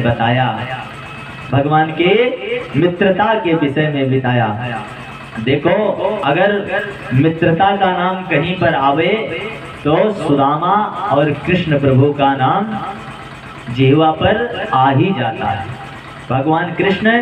बताया, भगवान के मित्रता के विषय में बताया। देखो, अगर मित्रता का नाम कहीं पर आवे तो सुदामा और कृष्ण प्रभु का नाम जिह्वा पर आ ही जाता है। भगवान कृष्ण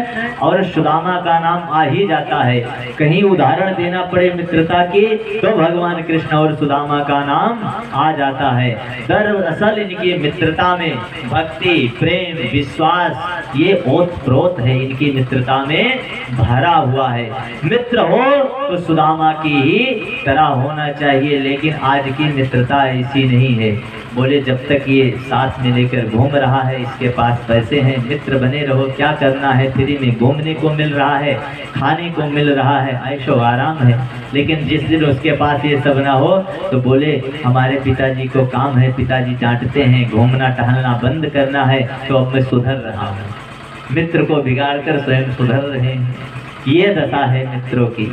और सुदामा का नाम आ ही जाता है। कहीं उदाहरण देना पड़े मित्रता की तो भगवान कृष्ण और सुदामा का नाम आ जाता है। दरअसल इनकी मित्रता में भक्ति, प्रेम, विश्वास ये ओतप्रोत है, इनकी मित्रता में भरा हुआ है। मित्र हो तो सुदामा की ही तरह होना चाहिए, लेकिन आज की मित्रता ऐसी नहीं है। बोले जब तक ये साथ में लेकर घूम रहा है, इसके पास पैसे हैं, मित्र बने रहो, क्या करना है, फ्री में घूमने को मिल रहा है, खाने को मिल रहा है, ऐशो आराम है। लेकिन जिस दिन उसके पास ये सब ना हो तो बोले हमारे पिताजी को काम है, पिताजी डांटते हैं, घूमना टहलना बंद करना है, तो अब मैं सुधर रहा हूँ। मित्र को बिगाड़ कर स्वयं सुधर रहे हैं। ये दशा है मित्रों की,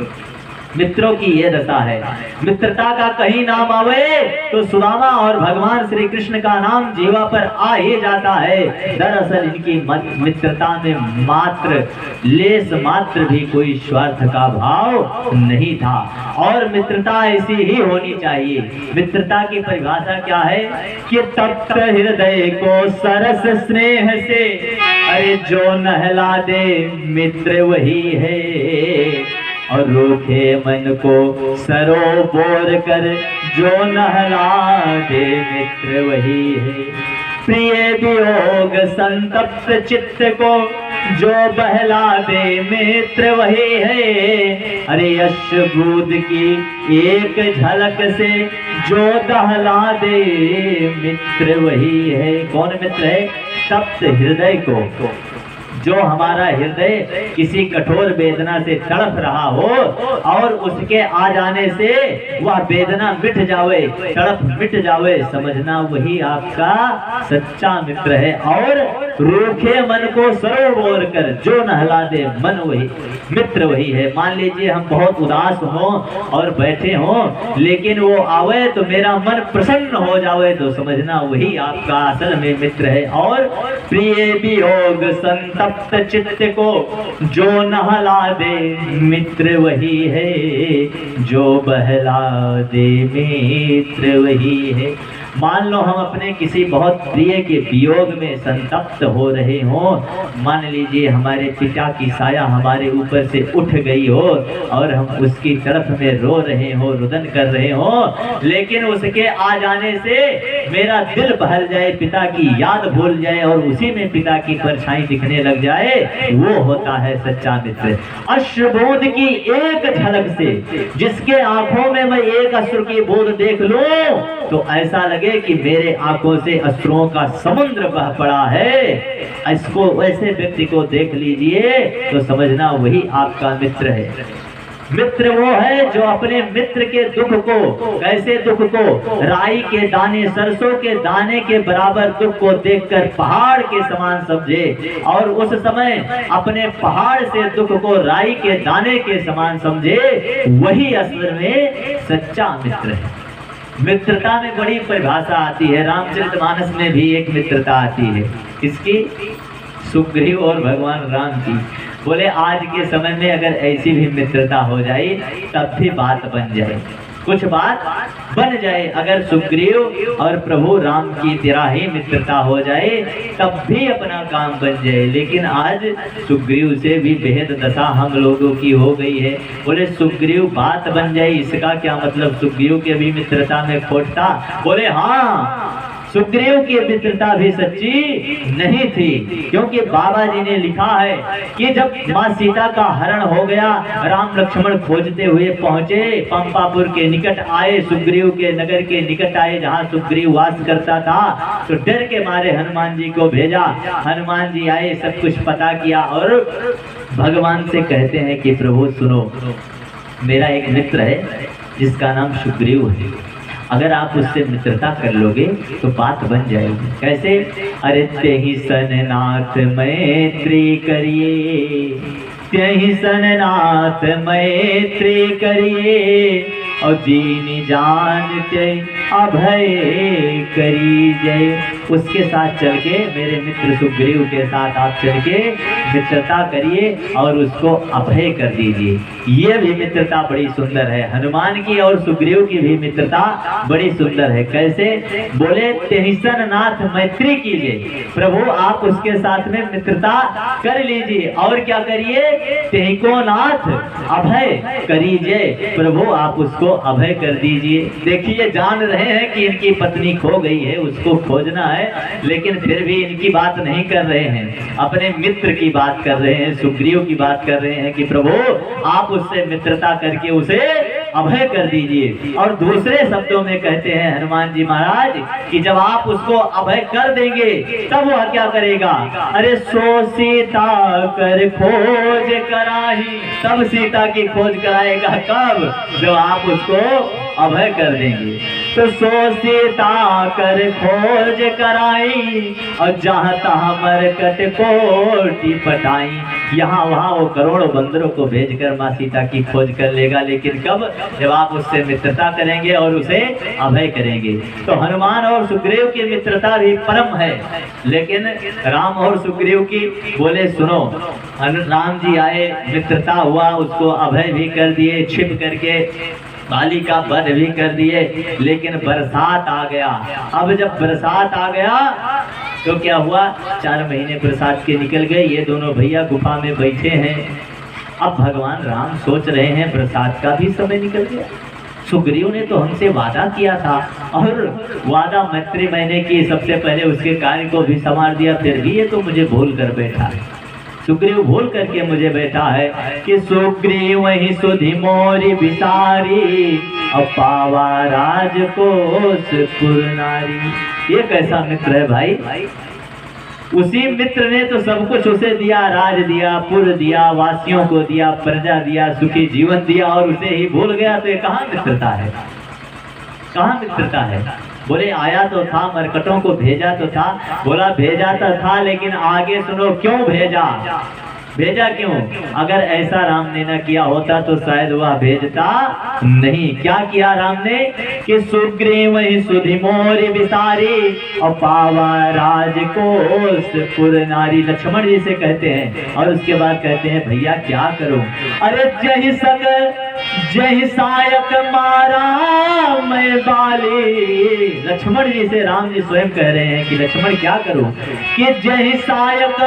मित्रों की ये दशा है। मित्रता का कहीं नाम आवे तो सुदामा और भगवान श्री कृष्ण का नाम जीवा पर आ ही जाता है। दरअसल इनकी मित्रता में मात्र लेस मात्र भी कोई स्वार्थ का भाव नहीं था, और मित्रता ऐसी ही होनी चाहिए। मित्रता की परिभाषा क्या है कि तप्त हृदय को सरस स्नेह से, अरे जो नहला दे मित्र वही है, और रूखे मन को सरोबोर कर जो नहला दे मित्र वही है। प्रिय वियोग संतप्त चित्त को जो बहला दे मित्र वही है। अरे अश्रुबूद की एक झलक से जो दहला दे मित्र वही है। कौन मित्र है? तप्त हृदय को, जो हमारा हृदय किसी कठोर वेदना से तड़प रहा हो और उसके आ जाने से वह वेदना मिट जावे, तड़प मिट जावे, समझना वही आपका सच्चा मित्र है। और रूखे मन को सरोवर कर जो नहला दे मन वही मित्र वही है। मान लीजिए हम बहुत उदास हो और बैठे हो, लेकिन वो आवे तो मेरा मन प्रसन्न हो जावे, तो समझना वही आपका असल में मित्र है। और प्रिय वियोग संतप्त चित्त को जो नहला दे मित्र वही है, जो बहला दे मित्र वही है। मान लो हम अपने किसी बहुत प्रिय के वियोग में संतप्त हो रहे हो, मान लीजिए हमारे पिता की साया हमारे ऊपर से उठ गई हो और हम उसकी तरफ में रो रहे हो, रुदन कर रहे हो, लेकिन उसके आ जाने से मेरा दिल बहल जाए, पिता की याद भूल जाए और उसी में पिता की परछाई दिखने लग जाए, वो होता है सच्चा मित्र। अश्रुबोध की एक झलक से, जिसके आंखों में मैं एक अश्रु की बूंद देख लूं तो ऐसा लगे कि मेरे आंखों से अश्रुओं का समुद्र बह पड़ा है, इसको वैसे व्यक्ति को देख लीजिए तो समझना वही आपका मित्र है। मित्र वो है जो अपने मित्र के दुख को, कैसे दुख को, राई के दाने, सरसों के दाने के बराबर दुख को देखकर पहाड़ के समान समझे और उस समय अपने पहाड़ से दुख को राई के दाने के समान समझे, वही असल में सच्चा मित्र है। मित्रता में बड़ी परिभाषा आती है, रामचरितमानस में भी एक मित्रता आती है। किसकी? सुग्रीव और भगवान राम की। बोले आज के समय में अगर ऐसी भी मित्रता हो जाए तब भी बात बन जाए, कुछ बात बन जाए। अगर सुग्रीव और प्रभु राम की तरह ही मित्रता हो जाए तब भी अपना काम बन जाए, लेकिन आज सुग्रीव से भी बेहद दशा हम लोगों की हो गई है। बोले सुग्रीव बात बन जाए, इसका क्या मतलब? सुग्रीव की भी मित्रता में खोट था? बोले हाँ, सुग्रीव की मित्रता भी सच्ची नहीं थी, क्योंकि बाबा जी ने लिखा है कि जब माँ सीता का हरण हो गया, राम लक्ष्मण खोजते हुए पहुंचे, पंपापुर के निकट आए, सुग्रीव के नगर के निकट आए जहां सुग्रीव वास करता था, तो डर के मारे हनुमान जी को भेजा। हनुमान जी आए, सब कुछ पता किया और भगवान से कहते हैं कि प्रभु सुनो, मेरा एक मित्र है जिसका नाम सुग्रीव है, अगर आप उससे मित्रता कर लोगे तो बात बन जाएगी। कैसे? अरे तेहि सन नाथ मैत्री करिए, तेहि सन नाथ मैत्री करिए, और दीन जानते अभय करी जय। उसके साथ चल के, मेरे मित्र सुग्रीव के साथ आप चल के मित्रता करिए और उसको अभय कर दीजिए। ये भी मित्रता बड़ी सुंदर है। हनुमान की और सुग्रीव की भी मित्रता बड़ी सुंदर है। कैसे? बोले तेहिसन नाथ मैत्री कीजिए, प्रभु आप उसके साथ में मित्रता कर लीजिए और क्या करिए? तेहिको नाथ अभय करीजिए, प्रभु आप उसको अभय कर दीजिए। देखिए जान रहे हैं कि इनकी पत्नी खो गई है, उसको खोजना है, लेकिन फिर भी इनकी बात नहीं कर रहे हैं, अपने मित्र की बात कर रहे हैं, सुग्रीव की बात कर रहे हैं कि प्रभु आप उससे मित्रता करके उसे अभय कर दीजिए। और दूसरे शब्दों में कहते हैं हनुमान जी महाराज कि जब आप उसको अभय कर देंगे तब वह क्या करेगा? अरे सो सीता कर खोज कराही, तब सीता की खोज कराएगा। कब? जब आप उसको अभय कर देंगे। तो सो सीता कर खोज कराई और जहाँ तहाँ मरकट कोटि पटाई। यहाँ वहाँ वो करोड़ों बंदरों को भेजकर माँ सीता की खोज कर लेगा, लेकिन कब? जब आप उससे मित्रता करेंगे और उसे अभय करेंगे। तो हनुमान और सुग्रीव की मित्रता भी परम है, लेकिन राम और सुग्रीव की बोले सुनो, राम जी आए, मित्रता हुआ, उसको अभय भी कर दिए, छिप करके बाली का वध भी कर दिए, लेकिन बरसात आ गया। अब जब बरसात आ गया तो क्या हुआ? 4 महीने बरसात के निकल गए, ये दोनों भैया गुफा में बैठे हैं। अब भगवान राम सोच रहे हैं बरसात का भी समय निकल गया, सुग्रीव ने तो हमसे वादा किया था और वादा मैत्री मैंने की, सबसे पहले उसके कार्य को भी संवार दिया, फिर भी ये तो मुझे भूल कर बैठा है, सुग्रीव भूल करके मुझे बैठा है कि सुग्रीव वही सुधि मोरी बिसारी और पावा राजकोष पुर नारी। ये कैसा मित्र है भाई? उसी मित्र ने तो सब कुछ उसे दिया, राज दिया, पुर दिया, वासियों को दिया, प्रजा दिया, सुखी जीवन दिया और उसे ही भूल गया। तो ये कहाँ मित्रता है? कहाँ मित्रता है? बोले आया तो था, मरकटों को भेजा तो था। बोला भेजा तो था, लेकिन आगे सुनो क्यों भेजा? भेजा क्यों? अगर ऐसा राम ने न किया होता तो शायद वह भेजता नहीं। क्या किया राम ने? कि सुग्रीव ही सुधि मोरी बिसारी और पावा राजकोष पुर नारी। लक्ष्मण जी से कहते हैं और उसके बाद कहते हैं भैया क्या करूं? अरे जही सक जही सायक मारा मैं बाली। लक्ष्मण जी से राम जी स्वयं कह रहे हैं कि लक्ष्मण क्या करूं? कि जही सायक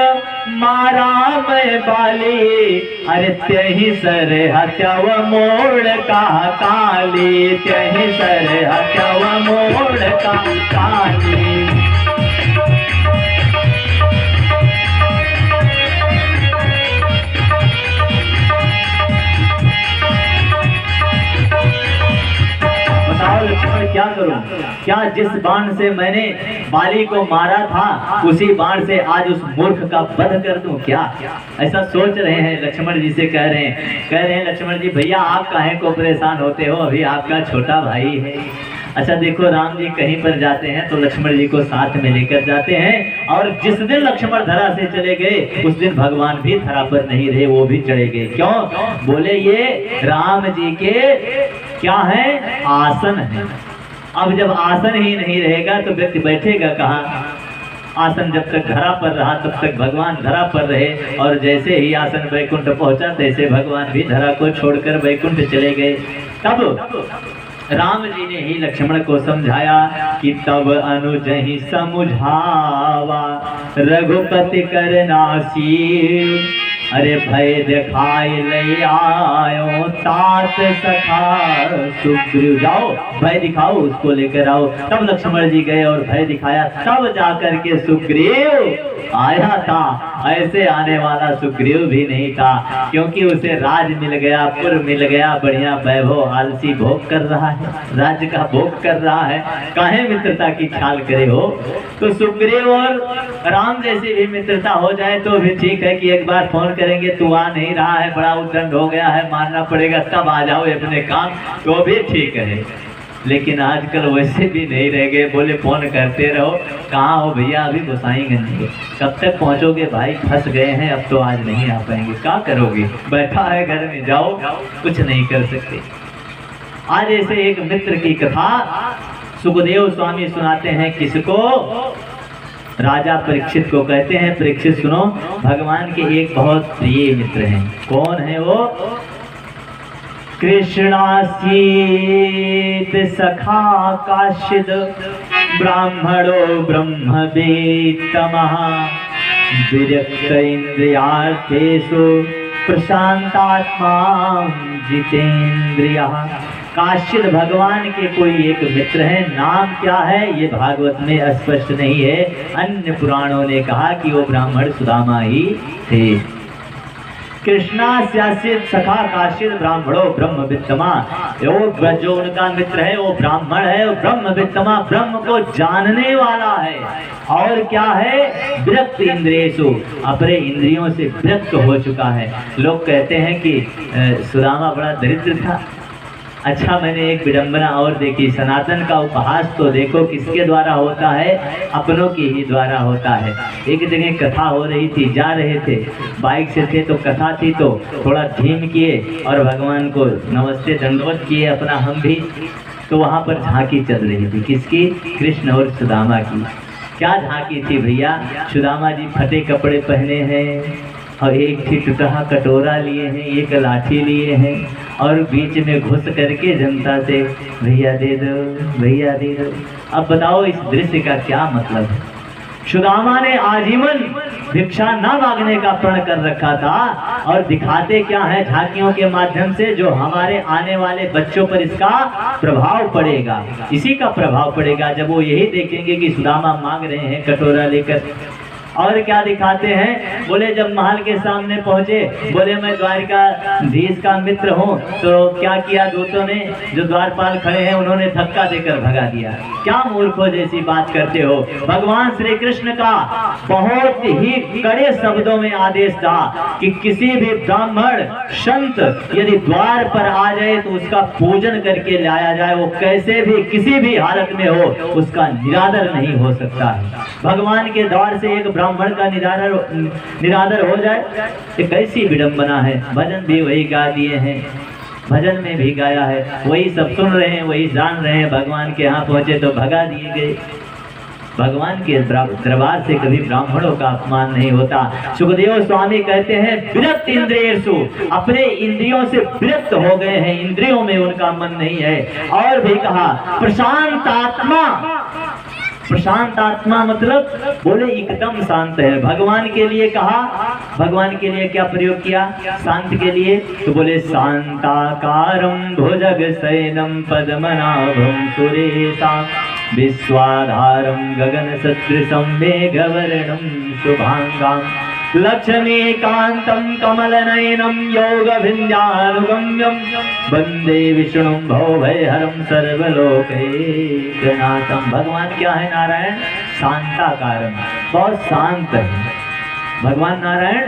मारा मैं बाली, अरे त्यही सर हत्याव मोड़ का काली, त्यही सर हत्याव मोड़ का काली। लक्ष्मण क्या करूं? क्या जिस बाण से मैंने बाली को मारा था उसी बाण से आज उस मूर्ख का वध कर दूं क्या? ऐसा सोच रहे हैं। लक्ष्मण जी से कह रहे हैं लक्ष्मण जी भैया आप काहे को परेशान होते हो, अभी आपका छोटा भाई है। अच्छा देखो राम जी कहीं पर जाते हैं तो लक्ष्मण जी को साथ में लेकर जाते हैं, और जिस दिन लक्ष्मण धरा से चले गए उस दिन भगवान भी धरा पर नहीं रहे, वो भी चले गए। क्यों? बोले ये राम जी के क्या है? आसन है। अब जब आसन ही नहीं रहेगा तो व्यक्ति बैठेगा कहाँ? आसन जब तक धरा पर रहा तब तक भगवान धरा पर रहे, और जैसे ही आसन वैकुंठ पहुंचा तैसे भगवान भी धरा को छोड़कर वैकुंठ चले गए। तब राम जी ने ही लक्ष्मण को समझाया कि तब अनुज ही समझावा रघुपति करनासी, अरे भय दिखाई ले आयो तात सखा सुग्रीव। जाओ भय दिखाओ, उसको लेकर आओ। तब लक्ष्मण जी गए और भय दिखाया, तब जाकर के सुग्रीव आया था। ऐसे आने वाला सुग्रीव भी नहीं था, क्योंकि उसे राज मिल गया, पुर मिल गया, बढ़िया वैभव, आलसी भोग कर रहा है, राज्य का भोग कर रहा है, काहे मित्रता की ख्याल करे हो। तो सुग्रीव और राम जैसी भी मित्रता हो जाए तो भी ठीक है कि एक बार फोन करेंगे, तू आ नहीं रहा है, बड़ा उद्दंड हो गया है, मानना पड़ेगा, तब आ जाओ अपने काम, तो भी ठीक है। लेकिन आजकल वैसे भी नहीं रह गए। बोले फोन करते रहो, कहाँ हो भैया? अभी गोसाईगंज में। कब तक पहुँचोगे भाई? फंस गए हैं, अब तो आज नहीं आ पाएंगे। क्या करोगे? बैठा है घर में, जाओ, कुछ नहीं कर सकते। आज ऐसे एक मित्र की कथा सुखदेव स्वामी सुनाते हैं। किसको? राजा परीक्षित को कहते हैं, परीक्षित सुनो, भगवान के एक बहुत प्रिय मित्र हैं। कौन है वो? कृष्णासीत सखा काशिद ब्राह्मणो ब्रह्मवेत्तमः विरक्त इंद्रियार्थेषु प्रशांतात्मा जितेंद्रियः। काशिद भगवान के कोई एक मित्र है, नाम क्या है ये भागवत में स्पष्ट नहीं है। अन्य पुराणों ने कहा कि वो ब्राह्मण सुदामा ही थे। कृष्णास्यासित सखा काशिद ब्राह्मणो ब्रह्मवित्तमा, वो जो उनका मित्र है वो ब्राह्मण है, वो ब्रह्मवित्तमा, ब्रह्म को जानने वाला है। और क्या है? विरक्त इंद्रियेषु, अपने इंद्रियों से विरक्त हो चुका है। लोग कहते हैं कि सुदामा बड़ा दरिद्र था। अच्छा, मैंने एक विडंबना और देखी, सनातन का उपहास तो देखो किसके द्वारा होता है? अपनों के ही द्वारा होता है। एक जगह कथा हो रही थी, जा रहे थे, बाइक से थे तो कथा थी तो थोड़ा धीम किए और भगवान को नमस्ते दंडवत किए अपना हम भी। तो वहाँ पर झांकी चल रही थी, किसकी? कृष्ण और सुदामा की। क्या झांकी थी भैया? सुदामा जी फटे कपड़े पहने हैं और एक थी टूटा कटोरा लिए हैं, एक लाठी लिए हैं और बीच में घुस करके जनता से भैया दे दो, भैया दे दो। अब बताओ इस दृश्य का क्या मतलब है? सुदामा ने आजीवन भिक्षा ना मांगने का प्रण कर रखा था और दिखाते क्या है झांकियों के माध्यम से, जो हमारे आने वाले बच्चों पर इसका प्रभाव पड़ेगा, इसी का प्रभाव पड़ेगा जब वो यही देखेंगे कि सुदामा मांग रहे हैं कटोरा लेकर। और क्या दिखाते हैं? बोले जब महल के सामने पहुंचे, बोले मैं द्वारिकाधीश का मित्र हूँ। तो क्या किया दूतों ने, जो द्वारपाल खड़े हैं उन्होंने धक्का देकर भगा दिया। क्या मूर्खों जैसी बात करते हो? भगवान श्री कृष्ण का बहुत ही कड़े शब्दों में आदेश था कि किसी भी ब्राह्मण संत यदि द्वार पर आ जाए तो उसका पूजन करके लाया जाए। वो कैसे भी किसी भी हालत में हो उसका निरादर नहीं हो सकता है। भगवान के द्वार से एक ब्राह्मण का निरादर हो जाए, ये कैसी विडंबना है। भजन भी वही गा दिए हैं, भजन में भी गाया है, वही सब सुन रहे हैं, वही जान रहे हैं। भगवान के यहाँ पहुंचे तो भगा दिए गए। भगवान के दरबार से कभी ब्राह्मणों का अपमान नहीं होता। सुखदेव स्वामी कहते हैं विरक्त इंद्रियेषु, अपने इंद्रियों से विरक्त हो गए हैं, इंद्रियों में उनका मन नहीं है। और भी कहा प्रशांत आत्मा, प्रशांत आत्मा मतलब बोले एकदम शांत है। भगवान के लिए कहा, भगवान के लिए क्या प्रयोग किया शांत के लिए? तो बोले शांताकारं भुजगशयनं पद्मनाभं सुरेशं विश्वाधारं गगन सदृशं मेघवर्णं शुभांगं लक्ष्मीकान्तं कमलनयनं योगविन्द्यानुगम्यं वन्दे विष्णुं भवभयहरं सर्वलोकैकनाथं। भगवान क्या है? नारायण शांताकारं, बहुत शांत है। भगवान नारायण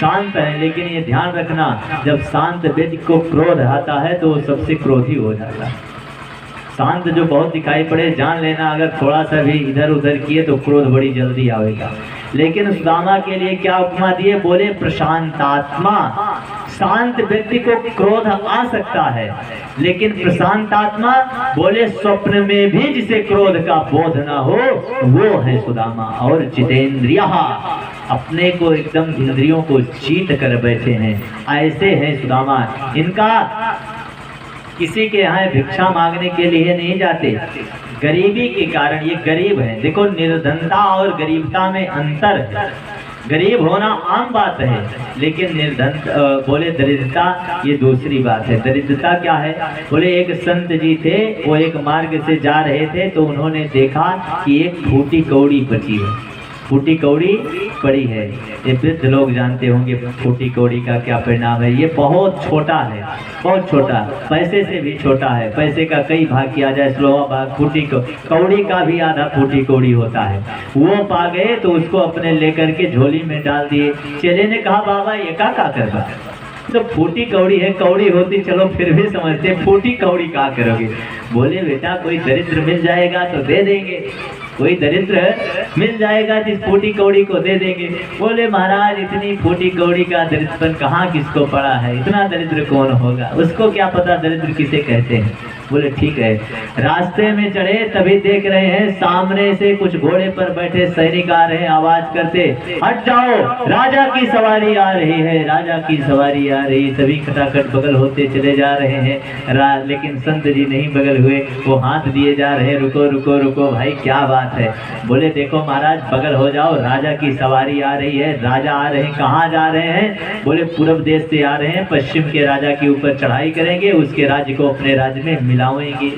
शांत है, लेकिन ये ध्यान रखना जब शांत व्यक्ति को क्रोध आता है तो वो सबसे क्रोधी हो जाता है। शांत जो बहुत दिखाई पड़े जान लेना, अगर थोड़ा सा भी इधर उधर किए तो क्रोध बड़ी जल्दी आएगा। लेकिन सुदामा के लिए क्या उपमा दिए? बोले प्रशांतात्मा, शांत व्यक्ति को क्रोध आ सकता है, लेकिन प्रशांतात्मा बोले स्वप्न में भी जिसे क्रोध का बोध ना हो वो है सुदामा। और जितेंद्रिय, अपने को एकदम इंद्रियों को जीत कर बैठे हैं, ऐसे हैं सुदामा। इनका किसी के यहाँ भिक्षा मांगने के लिए नहीं जाते, गरीबी के कारण ये गरीब है। देखो निर्धनता और गरीबता में अंतर है। गरीब होना आम बात है, लेकिन निर्धन बोले दरिद्रता ये दूसरी बात है। दरिद्रता क्या है? बोले एक संत जी थे, वो एक मार्ग से जा रहे थे तो उन्होंने देखा कि एक फूटी कौड़ी बची है, फूटी कौड़ी पड़ी है। ये वृद्ध लोग जानते होंगे फूटी कौड़ी का क्या परिणाम है। ये बहुत छोटा है, बहुत छोटा, पैसे से भी छोटा है। पैसे का कई भाग किया जाए, स्लोहा भाग फूटी कौड़ी का भी आधा फूटी कौड़ी होता है। वो पा गए तो उसको अपने लेकर के झोली में डाल दिए। चेले ने कहा बाबा ये का करवा? तो फूटी कौड़ी है, कौड़ी होती चलो फिर भी समझते, फूटी कौड़ी का करोगे? बोले बेटा कोई दरिद्र मिल जाएगा तो दे देंगे, कोई दरिद्र मिल जाएगा जिस फूटी कौड़ी को दे देंगे। बोले महाराज इतनी फूटी कौड़ी का दरिद्रपन कहाँ किसको पड़ा है, इतना दरिद्र कौन होगा, उसको क्या पता दरिद्र किसे कहते हैं। बोले ठीक है। रास्ते में चढ़े तभी देख रहे हैं सामने से कुछ घोड़े पर बैठे सैनिक आ रहे हैं, आवाज करते हट जाओ, राजा की सवारी आ रही है, राजा की सवारी आ रही। सभी खटाखट बगल होते चले जा रहे हैं, लेकिन संत जी नहीं बगल हुए, वो हाथ दिए जा रहे हैं, रुको रुको रुको भाई क्या बात है। बोले देखो महाराज बगल हो जाओ, राजा की सवारी आ रही है, राजा आ रहे हैं। कहाँ जा रहे हैं? बोले पूर्व देश से आ रहे हैं, पश्चिम के राजा के ऊपर चढ़ाई करेंगे, उसके राज्य को अपने राज्य में मिलाएंगे।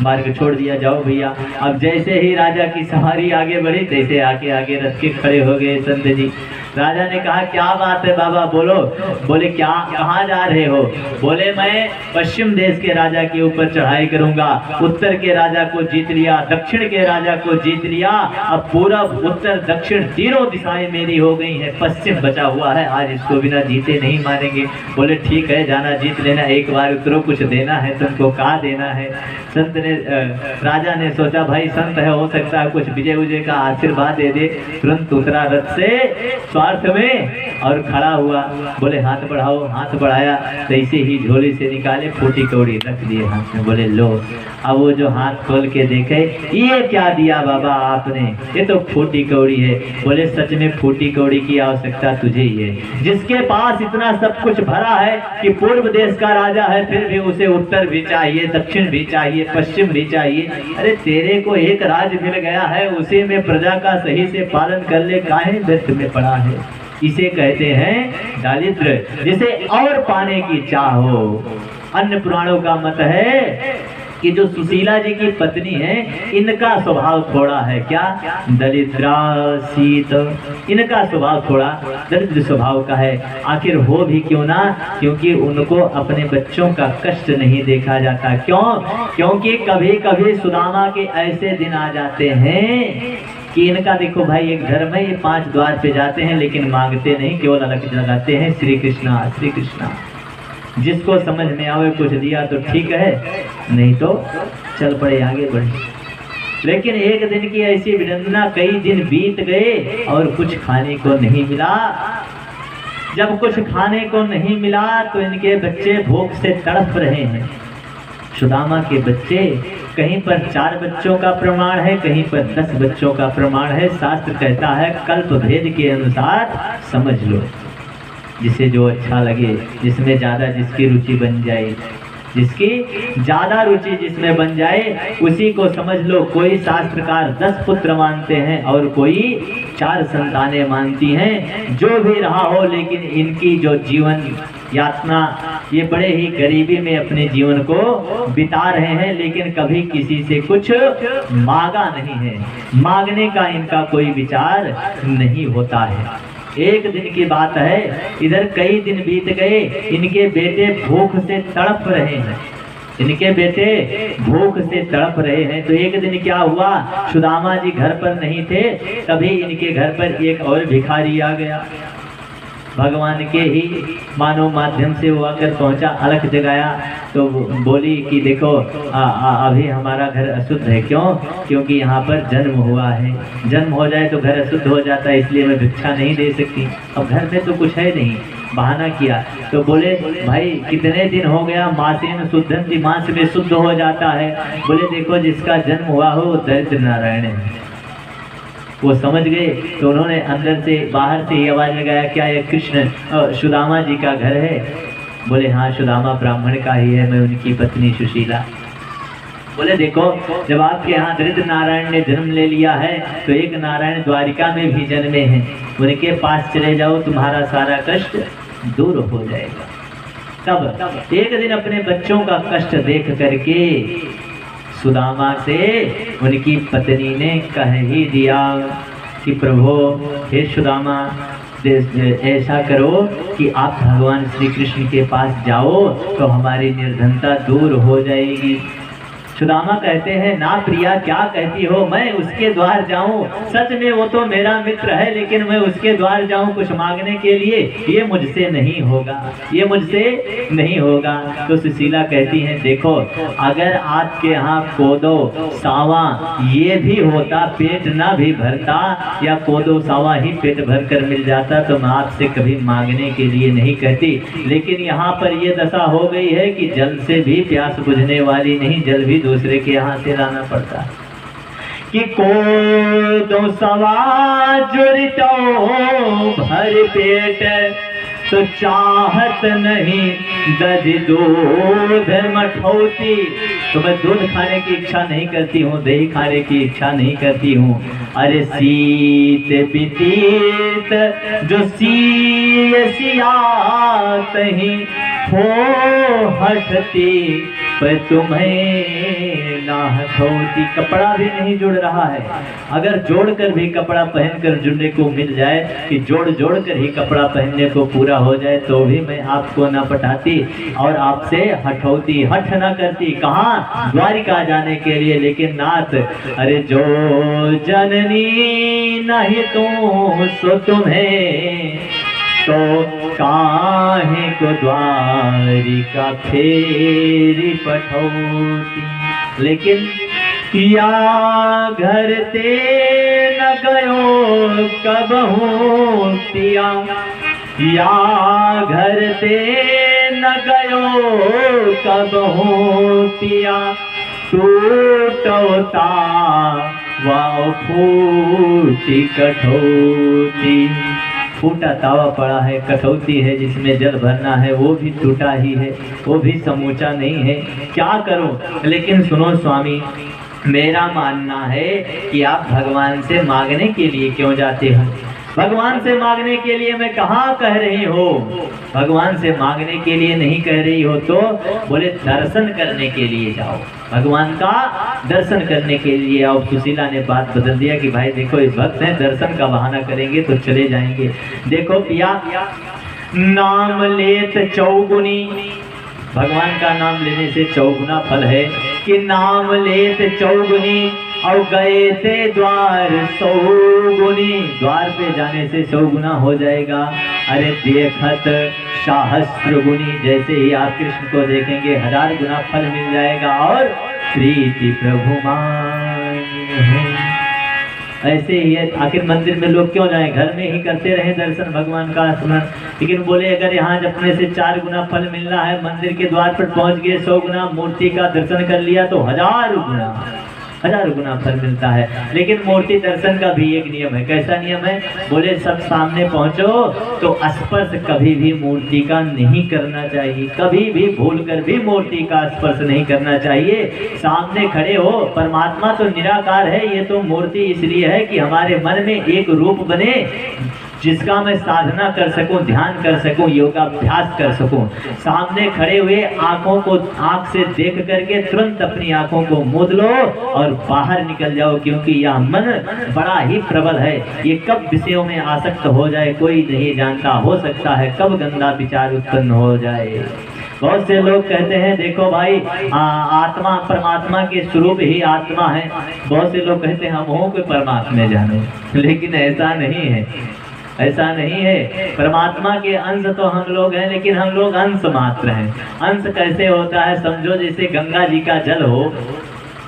मार्ग छोड़ दिया, जाओ भैया। अब जैसे ही राजा की सवारी आगे बढ़ी, तैसे आगे आगे रथ के खड़े हो गए संत जी। राजा ने कहा क्या बात है बाबा, बोलो। बोले क्या, कहाँ जा रहे हो? बोले मैं पश्चिम देश के राजा के ऊपर चढ़ाई करूंगा, उत्तर के राजा को जीत लिया, दक्षिण के राजा को जीत लिया, अब पूरब उत्तर दक्षिण तीनों दिशाएं मेरी हो गई हैं, पश्चिम बचा हुआ है, आज इसको बिना जीते नहीं मानेंगे। बोले ठीक है, जाना जीत लेना, एक बार उतरो, कुछ देना है तुमको, कहा देना है? संत ने राजा ने सोचा भाई संत है, हो सकता है कुछ विजय उजय का आशीर्वाद दे दे। तुरंत उतरा रथ से स्वार्थ में और खड़ा हुआ। बोले हाथ बढ़ाओ, हाथ बढ़ाया, तो ऐसे ही झोली से निकाले, फूटी कौड़ी रख दिए हाथ में। बोले लो। अब वो जो हाथ खोल के देखे, ये क्या दिया बाबा आपने? ये तो फूटी कौड़ी है। बोले सच में फूटी कौड़ी की आवश्यकता तुझे ही है, जिसके पास इतना सब कुछ भरा है कि पूर्व देश का राजा है, फिर भी उसे उत्तर भी चाहिए, दक्षिण भी चाहिए, पश्चिम भी चाहिए। अरे तेरे को एक राज मिल गया है, उसी में प्रजा का सही से पालन कर ले, काहे व्यर्थ में पड़ा है। इसे कहते हैं दारिद्र्य, जिसे और पाने की चाह हो। अन्य पुराणों का मत है कि जो सुशीला जी की पत्नी है, इनका स्वभाव थोड़ा है क्या, दरिद्रासीत, इनका स्वभाव थोड़ा दरिद्र स्वभाव का है। आखिर हो भी क्यों ना, क्योंकि उनको अपने बच्चों का कष्ट नहीं देखा जाता। क्यों? क्योंकि कभी कभी सुदामा के ऐसे दिन आ जाते हैं कि इनका देखो भाई एक धर्म है, ये 5 द्वार पे जाते हैं लेकिन मांगते नहीं, केवल अलग लगाते हैं श्री कृष्णा श्री कृष्णा। जिसको समझ में आवे कुछ दिया तो ठीक है, नहीं तो चल पड़े आगे बढ़े। लेकिन एक दिन की ऐसी विडंबना, कई दिन बीत गए और कुछ खाने को नहीं मिला। जब कुछ खाने को नहीं मिला तो इनके बच्चे भूख से तड़प रहे हैं। सुदामा के बच्चे, कहीं पर 4 बच्चों का प्रमाण है, कहीं पर 10 बच्चों का प्रमाण है। शास्त्र कहता है कल्प भेद के अनुसार समझ लो, जिसे जो अच्छा लगे, जिसमें ज़्यादा जिसकी रुचि बन जाए, जिसकी ज़्यादा रुचि जिसमें बन जाए उसी को समझ लो। कोई शास्त्रकार 10 पुत्र मानते हैं और कोई 4 संतानें मानती हैं। जो भी रहा हो, लेकिन इनकी जो जीवन यातना, ये बड़े ही गरीबी में अपने जीवन को बिता रहे हैं, लेकिन कभी किसी से कुछ मांगा नहीं है। मांगने का इनका कोई विचार नहीं होता है। एक दिन की बात है, इधर कई दिन बीत गए, इनके बेटे भूख से तड़प रहे हैं, इनके बेटे भूख से तड़प रहे हैं। तो एक दिन क्या हुआ, सुदामा जी घर पर नहीं थे, तभी इनके घर पर एक और भिखारी आ गया। भगवान के ही मानव माध्यम से वो आकर पहुंचा, अलख जगाया तो बोली कि देखो अभी हमारा घर अशुद्ध है। क्यों? क्योंकि यहाँ पर जन्म हुआ है, जन्म हो जाए तो घर अशुद्ध हो जाता है, इसलिए मैं भिक्षा नहीं दे सकती। अब घर में तो कुछ है नहीं, बहाना किया। तो बोले भाई कितने दिन हो गया, मासेन शुद्धंति, मांस में शुद्ध हो जाता है। बोले देखो जिसका जन्म हुआ हो वो दरिद्र नारायण है। वो समझ गए तो उन्होंने अंदर से बाहर से ये आवाज लगाया, क्या ये कृष्ण सुदामा जी का घर है? बोले हाँ, सुदामा ब्राह्मण का ही है, मैं उनकी पत्नी सुशीला। बोले देखो जब आपके यहाँ दरिद्र नारायण ने जन्म ले लिया है तो एक नारायण द्वारिका में भी जन्मे हैं, उनके पास चले जाओ, तुम्हारा सारा कष्ट दूर हो जाएगा। तब एक दिन अपने बच्चों का कष्ट देख करके सुदामा से उनकी पत्नी ने कह ही दिया कि प्रभु हे सुदामा, ऐसा करो कि आप भगवान श्री कृष्ण के पास जाओ तो हमारी निर्धनता दूर हो जाएगी। सुदामा कहते हैं, ना प्रिया क्या कहती हो, मैं उसके द्वार जाऊं? सच में वो तो मेरा मित्र है, लेकिन मैं उसके द्वार जाऊं कुछ मांगने के लिए, ये मुझसे नहीं होगा, ये मुझसे नहीं होगा। तो सुशीला कहती हैं, देखो अगर आपके यहाँ कोदो सावा ये भी होता, पेट ना भी भरता, या कोदो सावा ही पेट भर कर मिल जाता, तो मैं आपसे कभी मांगने के लिए नहीं कहती। लेकिन यहाँ पर ये दशा हो गई है कि जल से भी प्यास बुझने वाली नहीं, जल भी दूसरे के यहाँ से लाना पड़ता है। कि कोदो सवा जुरितो भर पेट, तो चाहत नहीं दज दूध मठौती। तो मैं दूध खाने की इच्छा नहीं करती हूँ, दही खाने की इच्छा नहीं करती हूँ। अरे शीत वितीत जो सियात ही हो हटती, पर तुम्हें ना हटौती। कपड़ा भी नहीं जुड़ रहा है, अगर जोड़कर भी कपड़ा पहनकर जुड़ने को मिल जाए, कि जोड़ जोड़ कर ही कपड़ा पहनने को पूरा हो जाए, तो भी मैं आपको ना पटाती और आपसे हठौती, हठ ना करती। कहाँ? द्वारिका जाने के लिए। लेकिन नाथ, अरे जो जननी नहीं तो सो तुम्हें, तो काहे को द्वारिका फेरी पठौती। लेकिन या घर ते न गयो कबहू पिया, या घर ते न गयो कबहू पिया, टूटोता वाओ फूटी कठौती। फूटा तावा पड़ा है, कठौती है जिसमें जल भरना है, वो भी टूटा ही है, वो भी समूचा नहीं है, क्या करो। लेकिन सुनो स्वामी, मेरा मानना है कि आप भगवान से मांगने के लिए क्यों जाते हो? भगवान से मांगने के लिए मैं कहाँ कह रही हो, भगवान से मांगने के लिए नहीं कह रही हो, तो बोले दर्शन करने के लिए जाओ, भगवान का दर्शन करने के लिए आओ। सुशीला ने बात बदल दिया कि भाई देखो इस भक्त हैं, दर्शन का बहाना करेंगे तो चले जाएंगे। देखो पिया, नाम लेत चौगुनी, भगवान का नाम लेने से चौगुना फल है। कि नाम लेत चौगुनी और गए थे द्वार सौगुनी, द्वार पे जाने से 100 गुना हो जाएगा। अरे देखत सहस्त्र गुनी, जैसे ही आप कृष्ण को देखेंगे 1000 गुना फल मिल जाएगा। और प्रीति प्रभु मान है। ऐसे ही है, आखिर मंदिर में लोग क्यों जाएं, घर में ही करते रहे दर्शन भगवान का स्मरण। लेकिन बोले अगर यहाँ अपने से 4 गुना फल मिलना है, मंदिर के द्वार पर पहुंच गए, 100 गुना मूर्ति का दर्शन कर लिया, तो 1000 गुना फल मिलता है। लेकिन मूर्ति दर्शन का भी एक नियम है। कैसा नियम है? बोले सब सामने पहुंचो तो स्पर्श कभी भी मूर्ति का नहीं करना चाहिए, कभी भी भूल कर भी मूर्ति का स्पर्श नहीं करना चाहिए। सामने खड़े हो, परमात्मा तो निराकार है, ये तो मूर्ति इसलिए है कि हमारे मन में एक रूप बने जिसका मैं साधना कर सकूं, ध्यान कर सकूं, योगाभ्यास कर सकूं। सामने खड़े हुए आंखों को आंख से देख करके तुरंत अपनी आंखों को मूंद लो और बाहर निकल जाओ, क्योंकि यह मन बड़ा ही प्रबल है। ये कब विषयों में आसक्त हो जाए कोई नहीं जानता, हो सकता है कब गंदा विचार उत्पन्न हो जाए। बहुत से लोग कहते हैं देखो भाई आत्मा परमात्मा के स्वरूप ही आत्मा है। बहुत से लोग कहते हैं हम हो के परमात्मा में जाने, लेकिन ऐसा नहीं है, ऐसा नहीं है। परमात्मा के अंश तो हम लोग हैं, लेकिन हम लोग अंश मात्र हैं। अंश कैसे होता है? समझो जैसे गंगा जी का जल हो,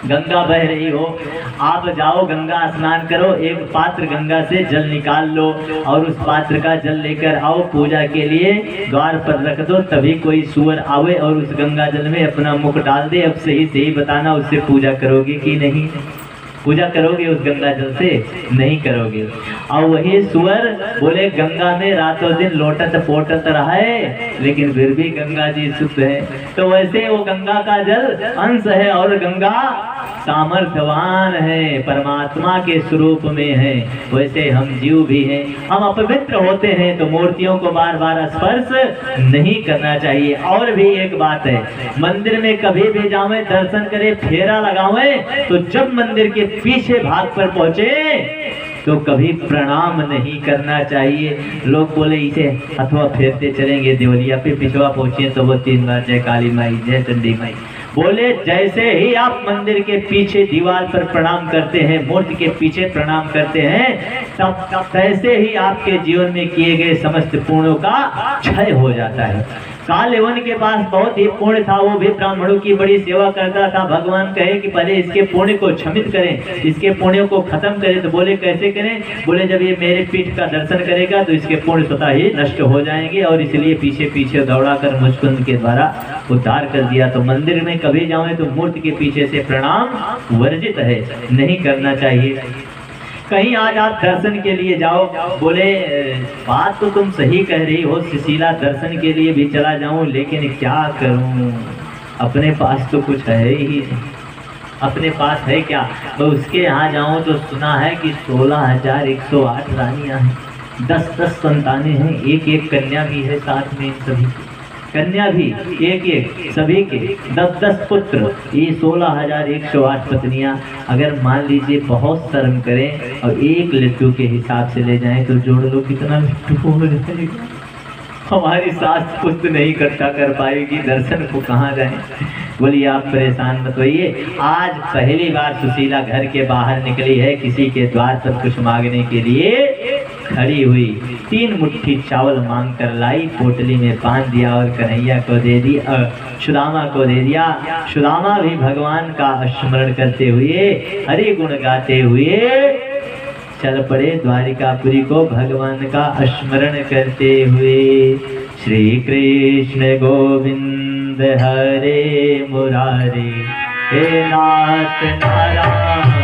गंगा बह रही हो, आप जाओ गंगा स्नान करो, एक पात्र गंगा से जल निकाल लो और उस पात्र का जल लेकर आओ, पूजा के लिए द्वार पर रख दो, तभी कोई सुअर आवे और उस गंगा जल में अपना मुख डाल दे। अब सही बताना, उससे पूजा करोगे कि नहीं? पूजा करोगे उस गंगा जल से? नहीं करोगे। और वही सुअर बोले गंगा में रातों दिन लोटत पोटत रहा है, लेकिन फिर भी गंगा जी शुद्ध है। तो वैसे वो गंगा का जल अंश है और गंगा सामर्थ्यवान है, परमात्मा के स्वरूप में है। वैसे हम जीव भी हैं, हम अपवित्र होते हैं तो मूर्तियों को बार बार स्पर्श नहीं करना चाहिए। और भी एक बात है, मंदिर में कभी भी जावे, दर्शन करे, फेरा लगावे, तो जब मंदिर के पीछे भाग पर पहुंचे तो कभी प्रणाम नहीं करना चाहिए। लोग बोले इसे अथवा फेरते चलेंगे देवलिया पे, पिछवा पहुंचे तो वो 3 बार जय काली माई, जय चंडी माई। बोले जैसे ही आप मंदिर के पीछे दीवार पर प्रणाम करते हैं, मूर्ति के पीछे प्रणाम करते हैं, तब तैसे ही आपके जीवन में किए गए समस्त पुण्यों का क्षय हो जाता है। कालेवन के पास बहुत ही पुण्य था, वो भी ब्राह्मणों की बड़ी सेवा करता था। भगवान कहे कि पहले इसके पुण्य को क्षमित करें, इसके पुण्यों को खत्म करें। तो बोले कैसे करें? बोले जब ये मेरे पीठ का दर्शन करेगा तो इसके पुण्य स्वतः ही नष्ट हो जाएंगे, और इसलिए पीछे पीछे दौड़ा कर मुझको उनके द्वारा उद्धार कर दिया। तो मंदिर में कभी जाओ तो मूर्ति के पीछे से प्रणाम वर्जित है, नहीं करना चाहिए। कहीं आज आप दर्शन के लिए जाओ, बोले बात तो तुम सही कह रही हो सुशीला, दर्शन के लिए भी चला जाऊं, लेकिन क्या करूं, अपने पास तो कुछ है ही नहीं। अपने पास है क्या? तो उसके यहाँ जाऊं तो सुना है कि 16,108 रानियां हैं, 10-10 संतानें हैं, एक कन्या भी है साथ में। सभी कन्या भी एक सभी के 10-10 पुत्र, ये 16,108 पत्नियां। अगर मान लीजिए बहुत शर्म करें और एक लड्डू के हिसाब से ले जाएं तो जोड़ लो कितना लड्डू हो जाएगा। हमारी सास कुछ नहीं इकट्ठा कर पाएगी, दर्शन को कहाँ जाएं। बोलिए आप परेशान मत होइए। आज पहली बार सुशीला घर के बाहर निकली है, किसी के द्वार पर कुछ मांगने के लिए खड़ी हुई, 3 मुट्ठी चावल मांग कर लाई, पोटली में बांध दिया और कन्हैया को दे दिया, सुदामा को दे दिया। सुदामा भी भगवान का स्मरण करते हुए, हरि गुण गाते हुए चल पड़े द्वारिकापुरी को भगवान का स्मरण करते हुए। श्री कृष्ण गोविंद हरे मुरारे, हे नाथ नारायण